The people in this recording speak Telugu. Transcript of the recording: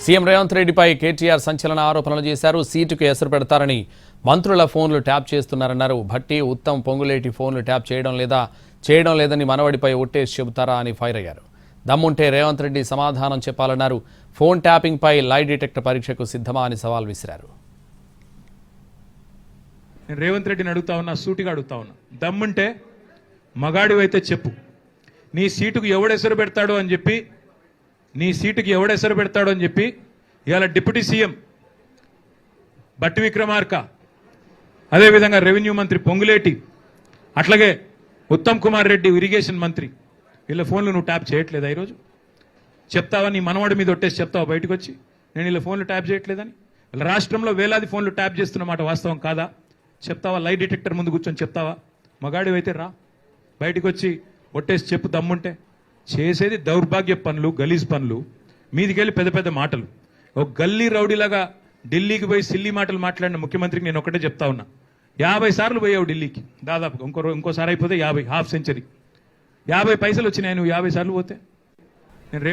సీఎం రేవంత్ రెడ్డిపై కేటీఆర్ సంచలన ఆరోపణలు చేశారు. సీటుకు ఎసరు పెడతారని మంత్రుల ఫోన్లు ట్యాప్ చేస్తున్నారన్నారు. భట్టి, ఉత్తమ్, పొంగులేటి ఫోన్లు ట్యాప్ చేయడం లేదని మనవడిపై ఒట్టేసి చెబుతారా అని ఫైర్ అయ్యారు. దమ్ముంటే రేవంత్ రెడ్డి సమాధానం చెప్పాలన్నారు. ఫోన్ ట్యాపింగ్ పై లై డిటెక్టర్ పరీక్షకు సిద్ధమా అని సవాల్ విసిరారు. నేను రేవంత్ రెడ్డిని అడుగుతా ఉన్నా, సూటిగా అడుగుతా ఉన్నా, దమ్ముంటే మగాడివైతే చెప్పు, నీ సీటుకు ఎవడెసరు పెడతాడో అని చెప్పి ఇవాళ డిప్యూటీ సీఎం భట్టి విక్రమార్క, అదేవిధంగా రెవెన్యూ మంత్రి పొంగులేటి, అట్లాగే ఉత్తమ్ కుమార్ రెడ్డి ఇరిగేషన్ మంత్రి, వీళ్ళ ఫోన్లు నువ్వు ట్యాప్ చేయట్లేదా? ఈరోజు చెప్తావా? నీ మనవాడి మీద ఒట్టేసి చెప్తావా బయటకు వచ్చి నేను వీళ్ళ ఫోన్లు ట్యాప్ చేయట్లేదని? వీళ్ళ రాష్ట్రంలో వేలాది ఫోన్లు ట్యాప్ చేస్తున్నమాట వాస్తవం కాదా? చెప్తావా? లై డిటెక్టర్ ముందు కూర్చొని చెప్తావా? మగాడివైతే రా, బయటకు వచ్చి ఒట్టేసి చెప్పు దమ్ముంటే. చేసేది దౌర్భాగ్య పనులు, గలీజ్ పనులు, మీదికెళ్ళి పెద్ద పెద్ద మాటలు. ఒక గల్లీ రౌడీలాగా ఢిల్లీకి పోయి సిల్లీ మాటలు మాట్లాడిన ముఖ్యమంత్రికి నేను ఒకటే చెప్తా ఉన్నా, 50 సార్లు పోయావు ఢిల్లీకి, దాదాపు ఇంకోసారి అయిపోతే 50, హాఫ్ సెంచరీ, 50 పైసలు వచ్చినాయి నువ్వు 50 సార్లు పోతే. నేను